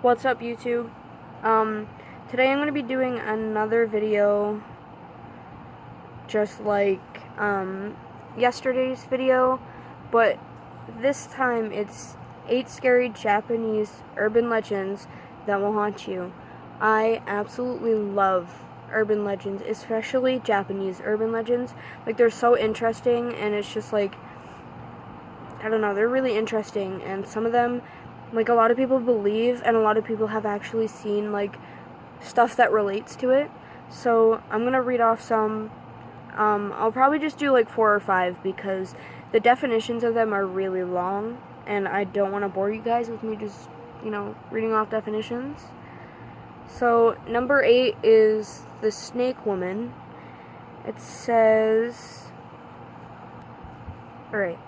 What's up, YouTube? Today I'm going to be doing another video just like yesterday's video, but this time it's 8 scary Japanese urban legends that will haunt you. I absolutely love urban legends, especially Japanese urban legends. Like, they're so interesting, and it's just like, I don't know, they're really interesting, and some of them, like, a lot of people believe, and a lot of people have actually seen, like, stuff that relates to it. So I'm gonna read off some. I'll probably just do like 4 or 5 because the definitions of them are really long, and I don't want to bore you guys with me just, reading off definitions. So number 8 is the snake woman. It says, alright.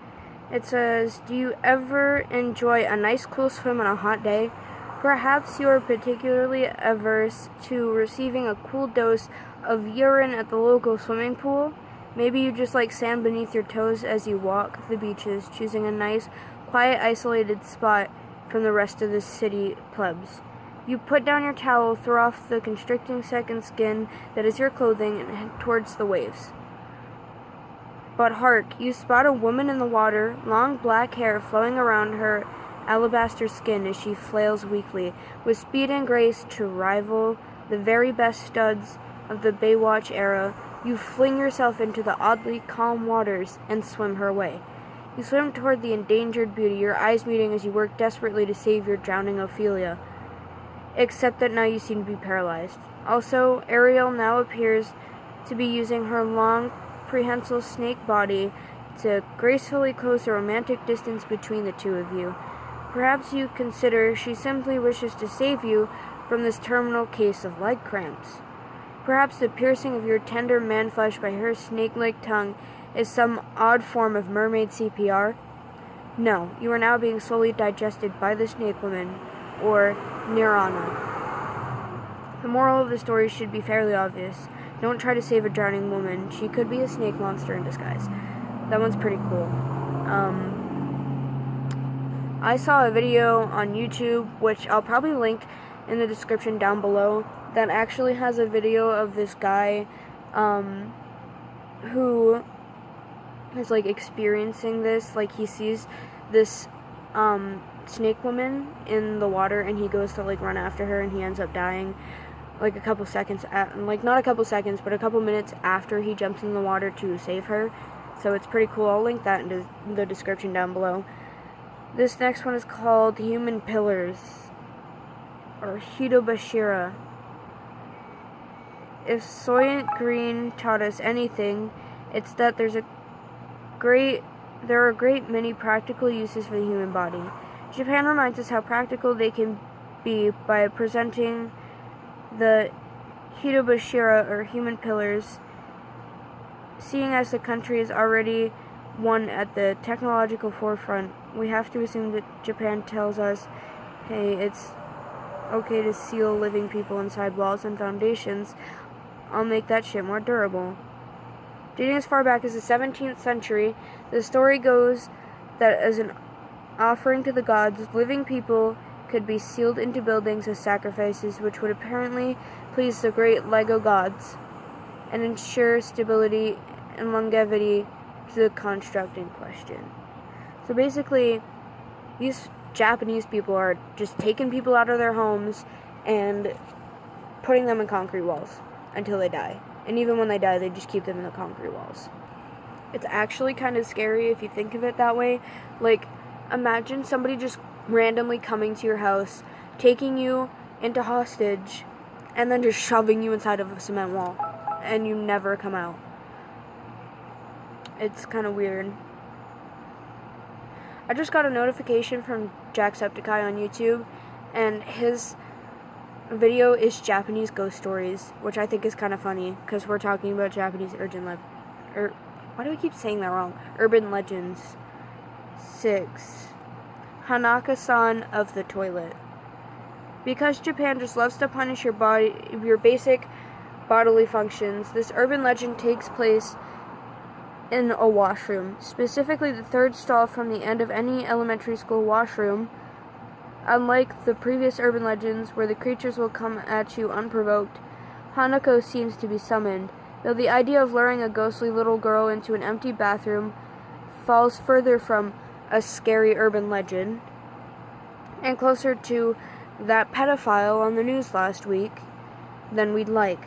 It says, do you ever enjoy a nice cool swim on a hot day? Perhaps you are particularly averse to receiving a cool dose of urine at the local swimming pool. Maybe you just like sand beneath your toes as you walk the beaches, choosing a nice, quiet, isolated spot from the rest of the city plebs. You put down your towel, throw off the constricting second skin that is your clothing, and head towards the waves. But hark, you spot a woman in the water, long black hair flowing around her alabaster skin as she flails weakly, with speed and grace to rival the very best studs of the Baywatch era. You fling yourself into the oddly calm waters and swim her away. You swim toward the endangered beauty, your eyes meeting as you work desperately to save your drowning Ophelia. Except that now you seem to be paralyzed. Also, Ariel now appears to be using her long, prehensile snake body to gracefully close the romantic distance between the two of you. Perhaps you consider she simply wishes to save you from this terminal case of leg cramps. Perhaps the piercing of your tender man-flesh by her snake-like tongue is some odd form of mermaid CPR. No, you are now being slowly digested by the snake woman, or Nirvana. The moral of the story should be fairly obvious. Don't try to save a drowning woman. She could be a snake monster in disguise. That one's pretty cool. I saw a video on YouTube, which I'll probably link in the description down below, that actually has a video of this guy who is like experiencing this. Like, he sees this snake woman in the water, and he goes to like run after her, and he ends up dying like a couple seconds not a couple seconds, but a couple minutes after he jumps in the water to save her. So it's pretty cool. I'll link that in the description down below. This next one is called Human Pillars, or Hitobashira. If Soylent Green taught us anything, it's that there are a great many practical uses for the human body. Japan reminds us how practical they can be by presenting the Hitobashira, or human pillars. Seeing as the country is already one at the technological forefront, we have to assume that Japan tells us, hey, it's okay to seal living people inside walls and foundations. I'll make that shit more durable. Dating as far back as the 17th century, the story goes that as an offering to the gods, living people could be sealed into buildings as sacrifices, which would apparently please the great Lego gods and ensure stability and longevity to the construct in question. So basically, these Japanese people are just taking people out of their homes and putting them in concrete walls until they die. And even when they die, they just keep them in the concrete walls. It's actually kind of scary if you think of it that way. Like, imagine somebody just randomly coming to your house, taking you into hostage, and then just shoving you inside of a cement wall, and you never come out. It's kind of weird. I just got a notification from Jacksepticeye on YouTube, and his video is Japanese ghost stories, which I think is kind of funny, because we're talking about Japanese why do I keep saying that wrong? Urban legends. 6. Hanako-san of the toilet. Because Japan just loves to punish your basic bodily functions, this urban legend takes place in a washroom, specifically the third stall from the end of any elementary school washroom, Unlike the previous urban legends, where the creatures will come at you unprovoked, Hanako seems to be summoned, though the idea of luring a ghostly little girl into an empty bathroom falls further from a scary urban legend, and closer to that pedophile on the news last week than we'd like.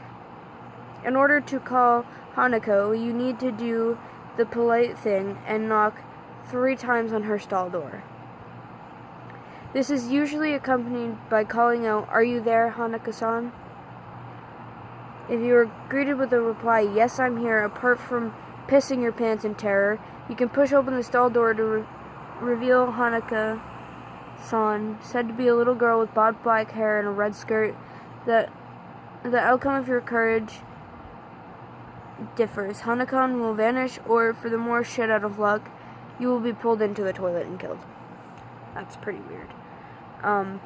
In order to call Hanako, you need to do the polite thing and knock 3 times on her stall door. This is usually accompanied by calling out, "Are you there, Hanako-san?" If you are greeted with a reply, "Yes, I'm here," apart from pissing your pants in terror, you can push open the stall door to reveal Hanako-san, said to be a little girl with bobbed black hair and a red skirt. The outcome of your courage differs. Hanako will vanish, or for the more shit out of luck, you will be pulled into the toilet and killed. That's pretty weird.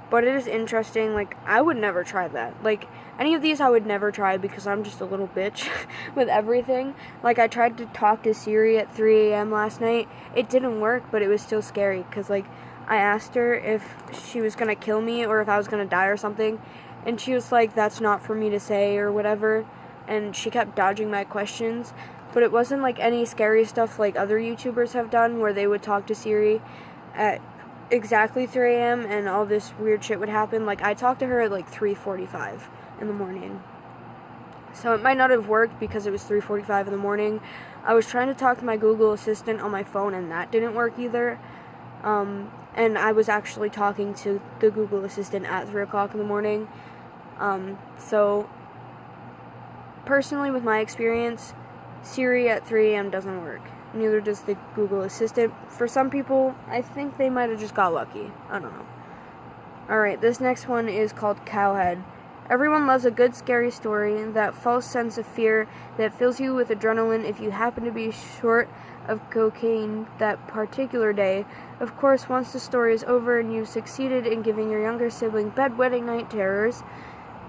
But it is interesting. Like, I would never try that. Like, any of these I would never try because I'm just a little bitch with everything. Like, I tried to talk to Siri at 3 a.m. last night. It didn't work, but it was still scary because, like, I asked her if she was gonna kill me or if I was gonna die or something, and she was like, "That's not for me to say," or whatever, and she kept dodging my questions. But it wasn't like any scary stuff like other YouTubers have done where they would talk to Siri at exactly 3 a.m. and all this weird shit would happen. Like, I talked to her at like 3:45 in the morning. So it might not have worked because it was 3:45 in the morning. I was trying to talk to my Google Assistant on my phone and that didn't work either. And I was actually talking to the Google Assistant at 3 o'clock in the morning. So personally, with my experience, Siri at 3 a.m. doesn't work. Neither does the Google Assistant. For some people, I think they might have just got lucky. I don't know. Alright, this next one is called Cowhead. Everyone loves a good scary story, that false sense of fear that fills you with adrenaline if you happen to be short of cocaine that particular day. Of course, once the story is over and you've succeeded in giving your younger sibling bedwetting night terrors,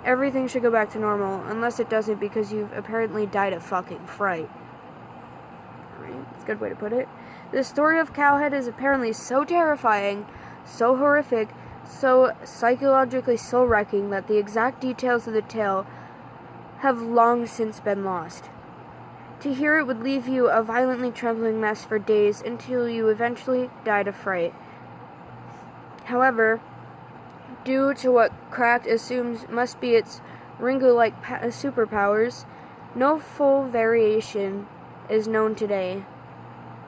everything should go back to normal, unless it doesn't because you've apparently died of fucking fright. That's a good way to put it. The story of Cowhead is apparently so terrifying, so horrific, so psychologically soul-wrecking that the exact details of the tale have long since been lost. To hear it would leave you a violently trembling mess for days until you eventually died of fright. However, due to what Cracked assumes must be its Ringo-like superpowers, no full variation is known today,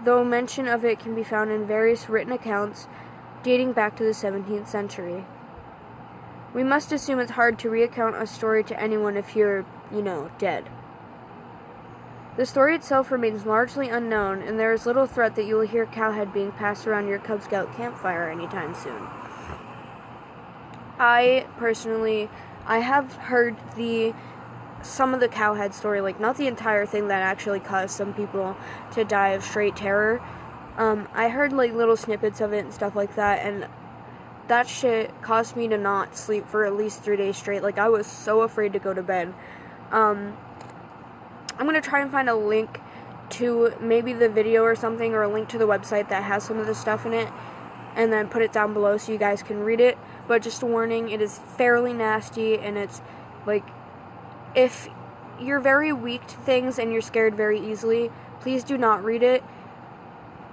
though mention of it can be found in various written accounts dating back to the 17th century. We must assume it's hard to recount a story to anyone if you're, dead. The story itself remains largely unknown, and there is little threat that you will hear Cowhead being passed around your Cub Scout campfire anytime soon. I have heard some of the Cowhead story, like, not the entire thing that actually caused some people to die of straight terror. I heard, like, little snippets of it and stuff like that, and that shit caused me to not sleep for at least 3 days straight. Like, I was so afraid to go to bed. I'm going to try and find a link to maybe the video or something, or a link to the website that has some of the stuff in it, and then put it down below so you guys can read it. But just a warning, it is fairly nasty, and it's, like, if you're very weak to things and you're scared very easily, please do not read it.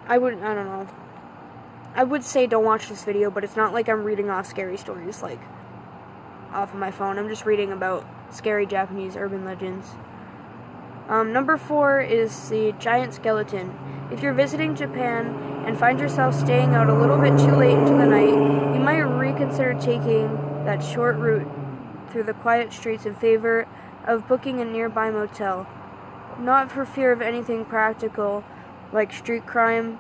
I would say don't watch this video, but it's not like I'm reading off scary stories, like, off of my phone. I'm just reading about scary Japanese urban legends. Number 4 is the giant skeleton. If you're visiting Japan and find yourself staying out a little bit too late into the night, you might reconsider taking that short route through the quiet streets in favor of booking a nearby motel. Not for fear of anything practical, like street crime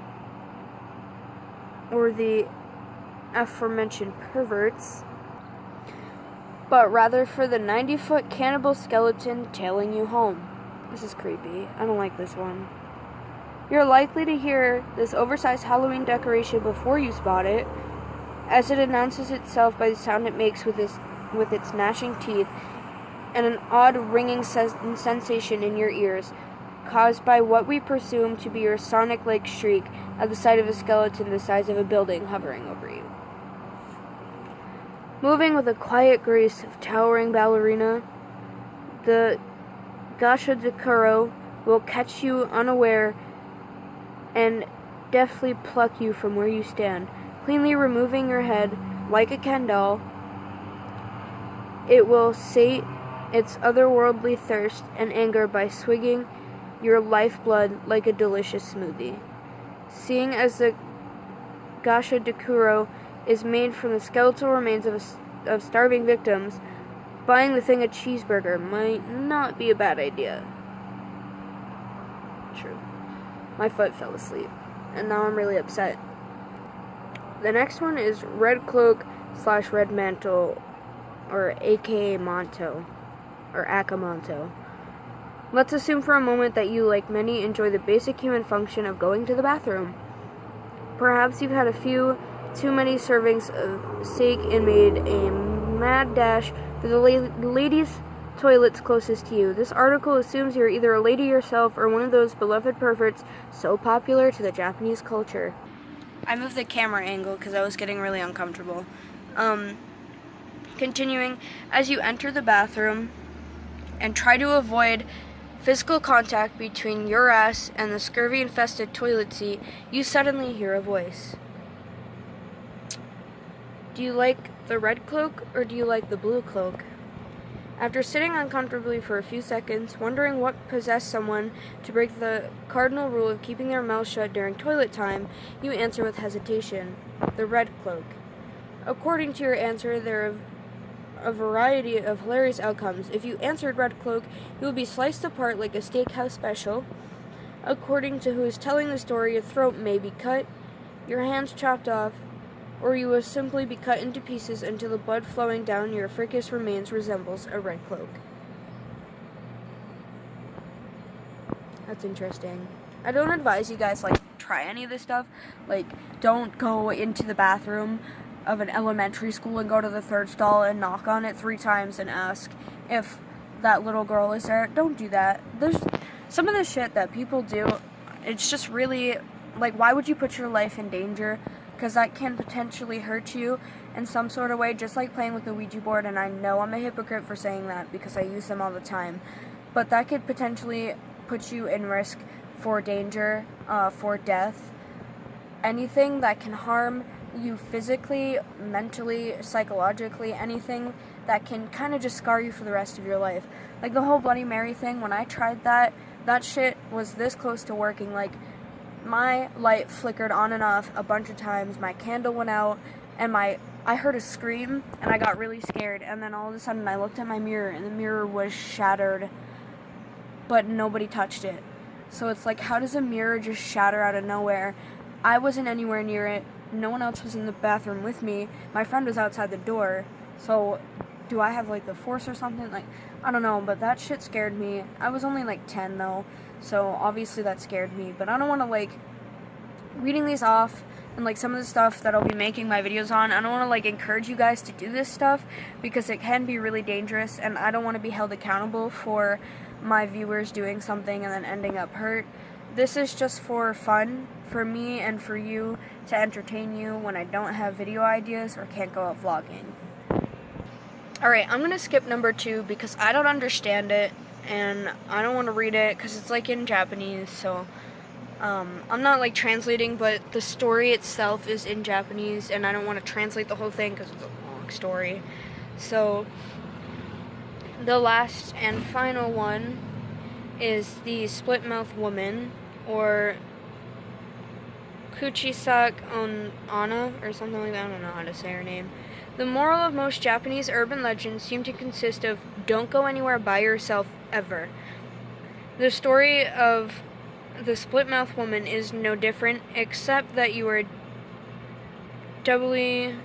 or the aforementioned perverts, but rather for the 90-foot cannibal skeleton tailing you home. This is creepy. I don't like this one. You're likely to hear this oversized Halloween decoration before you spot it, as it announces itself by the sound it makes with its gnashing teeth and an odd ringing sensation in your ears, caused by what we presume to be your sonic-like shriek at the sight of a skeleton the size of a building hovering over you. Moving with a quiet grace of towering ballerina, the Gashadakuro will catch you unaware and deftly pluck you from where you stand, cleanly removing your head like a Ken doll. It will sate its otherworldly thirst and anger by swigging your lifeblood like a delicious smoothie. Seeing as the Gashadakuro is made from the skeletal remains of starving victims, buying the thing a cheeseburger might not be a bad idea. True. My foot fell asleep, and now I'm really upset. The next one is Red Cloak / Red Mantle, or aka Monto, or Akamonto. Let's assume for a moment that you, like many, enjoy the basic human function of going to the bathroom. Perhaps you've had a few too many servings of steak and made a mad dash for the ladies' toilets closest to you. This article assumes you're either a lady yourself or one of those beloved perverts so popular to the Japanese culture. I moved the camera angle because I was getting really uncomfortable. Continuing, as you enter the bathroom and try to avoid physical contact between your ass and the scurvy-infested toilet seat, you suddenly hear a voice. Do you like the red cloak or do you like the blue cloak? After sitting uncomfortably for a few seconds, wondering what possessed someone to break the cardinal rule of keeping their mouth shut during toilet time, you answer with hesitation, the red cloak. According to your answer, there are a variety of hilarious outcomes. If you answered red cloak, you will be sliced apart like a steakhouse special. According to who is telling the story, your throat may be cut, your hands chopped off, or you will simply be cut into pieces until the blood flowing down your fricus remains resembles a red cloak. That's interesting. I don't advise you guys, try any of this stuff. Don't go into the bathroom of an elementary school and go to the third stall and knock on it 3 times and ask if that little girl is there. Don't do that. There's some of the shit that people do, it's just really, why would you put your life in danger? Because that can potentially hurt you in some sort of way, just like playing with the Ouija board, and I know I'm a hypocrite for saying that because I use them all the time, but that could potentially put you in risk for danger, for death, anything that can harm you physically, mentally, psychologically, anything that can kind of just scar you for the rest of your life. Like the whole Bloody Mary thing, when I tried that shit was this close to working. My light flickered on and off a bunch of times, my candle went out, and I heard a scream, and I got really scared, and then all of a sudden I looked at my mirror, and the mirror was shattered, but nobody touched it. So it's how does a mirror just shatter out of nowhere? I wasn't anywhere near it. No one else was in the bathroom with me. My friend was outside the door. So, do I have, the force or something? I don't know, but that shit scared me. I was only, 10, though. So, obviously that scared me. But I don't want to, reading these off and, some of the stuff that I'll be making my videos on, I don't want to, encourage you guys to do this stuff because it can be really dangerous, and I don't want to be held accountable for my viewers doing something and then ending up hurt. This is just for fun, for me and for you, to entertain you when I don't have video ideas or can't go out vlogging. Alright, I'm going to skip number 2 because I don't understand it, and I don't want to read it because it's in Japanese, so I'm not translating, but the story itself is in Japanese, and I don't want to translate the whole thing because it's a long story. So, the last and final one is the split-mouth woman, or Kuchisak Anna, or something like that. I don't know how to say her name. The moral of most Japanese urban legends seem to consist of don't go anywhere by yourself ever. The story of the split-mouth woman is no different, except that you are doubly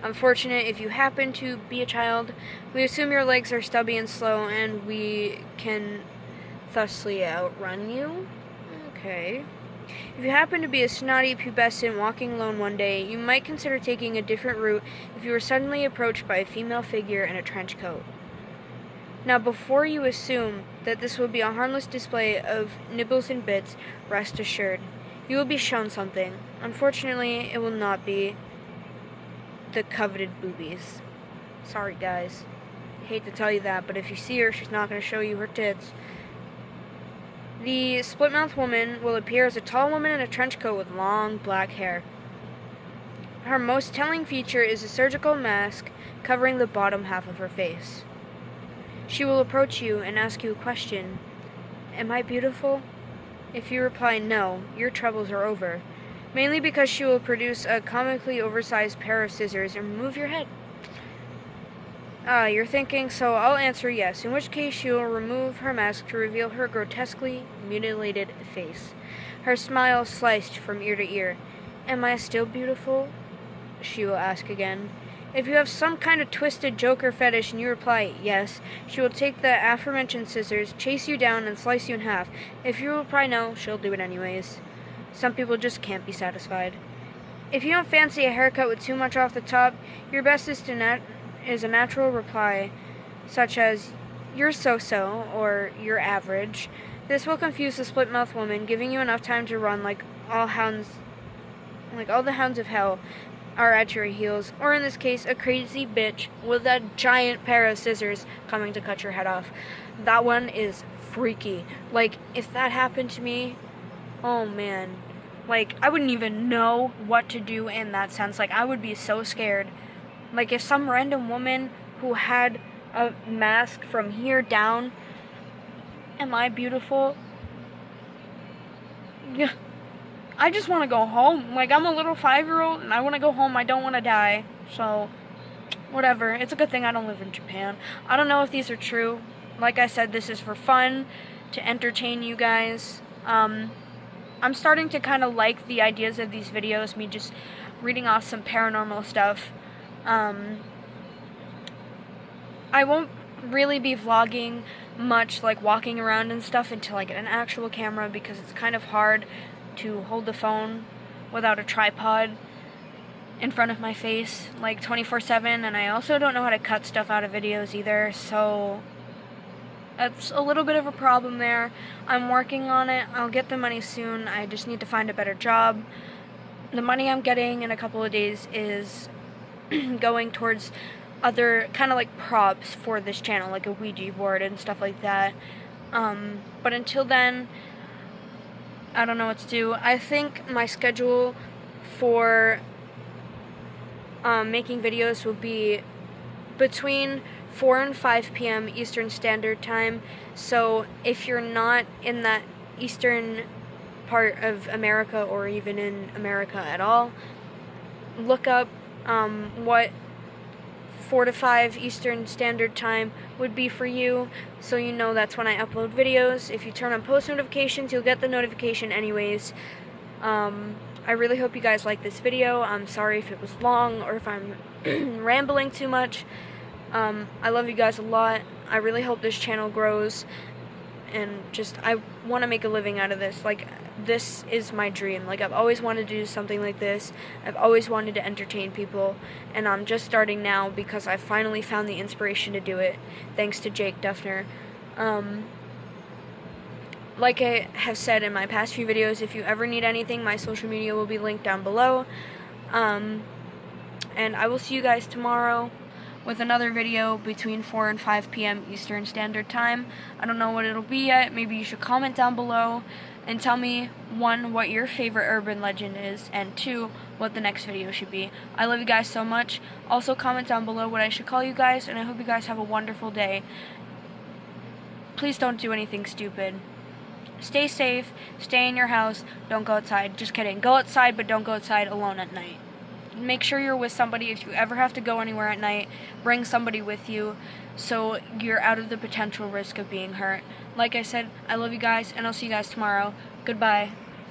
unfortunate if you happen to be a child. We assume your legs are stubby and slow, and we can thusly outrun you. Okay. If you happen to be a snotty pubescent walking alone one day, you might consider taking a different route if you were suddenly approached by a female figure in a trench coat. Now, before you assume that this will be a harmless display of nibbles and bits, rest assured, you will be shown something. Unfortunately, it will not be the coveted boobies. Sorry, guys. Hate to tell you that, but if you see her, she's not going to show you her tits. The split-mouth woman will appear as a tall woman in a trench coat with long black hair. Her most telling feature is a surgical mask covering the bottom half of her face. She will approach you and ask you a question. Am I beautiful? If you reply no, your troubles are over. Mainly because she will produce a comically oversized pair of scissors and remove your head. You're thinking, so I'll answer yes, in which case she will remove her mask to reveal her grotesquely mutilated face. Her smile sliced from ear to ear. Am I still beautiful? She will ask again. If you have some kind of twisted Joker fetish and you reply yes, she will take the aforementioned scissors, chase you down, and slice you in half. If you reply no, she'll do it anyways. Some people just can't be satisfied. If you don't fancy a haircut with too much off the top, your best is a natural reply, such as, you're so-so, or you're average. This will confuse the split-mouth woman, giving you enough time to run like all the hounds of hell are at your heels, or in this case, a crazy bitch with a giant pair of scissors coming to cut your head off. That one is freaky. Like, if that happened to me, oh man. Like, I wouldn't even know what to do in that sense. Like, I would be so scared. Like, if some random woman who had a mask from here down, am I beautiful? Yeah. I just want to go home. Like, I'm a little 5-year-old, and I want to go home. I don't want to die. So, whatever. It's a good thing I don't live in Japan. I don't know if these are true. Like I said, this is for fun, to entertain you guys. I'm starting to kind of like the ideas of these videos, me just reading off some paranormal stuff. I won't really be vlogging much, like walking around and stuff, until I get an actual camera, because it's kind of hard to hold the phone without a tripod in front of my face, like 24/7, and I also don't know how to cut stuff out of videos either, so that's a little bit of a problem there. I'm working on it. I'll get the money soon. I just need to find a better job. The money I'm getting in a couple of days is going towards other kind of like props for this channel, like a Ouija board and stuff like that. But until then, I don't know what to do. I think my schedule for making videos will be between 4 and 5 p.m. Eastern Standard Time. So if you're not in that eastern part of America, or even in America at all, look up what 4 to 5 Eastern Standard Time would be for you, so you know that's when I upload videos. If you turn on post notifications, you'll get the notification anyways. I really hope you guys like this video. I'm sorry if it was long, or if I'm rambling too much. I love you guys a lot. I really hope this channel grows, and just, I want to make a living out of this. Like, this is my dream. Like, I've always wanted to do something like this. I've always wanted to entertain people, and I'm just starting now because I finally found the inspiration to do it, thanks to Jake Duffner. Like I have said in my past few videos, if you ever need anything, my social media will be linked down below. And I will see you guys tomorrow with another video between 4 and 5 p.m. Eastern Standard Time. I don't know what it'll be yet. Maybe you should comment down below and tell me, 1, what your favorite urban legend is, and 2, what the next video should be. I love you guys so much. Also comment down below what I should call you guys, and I hope you guys have a wonderful day. Please don't do anything stupid. Stay safe, stay in your house, don't go outside. Just kidding. Go outside, but don't go outside alone at night. Make sure you're with somebody. If you ever have to go anywhere at night, bring somebody with you, so you're out of the potential risk of being hurt. Like I said, I love you guys, and I'll see you guys tomorrow. Goodbye.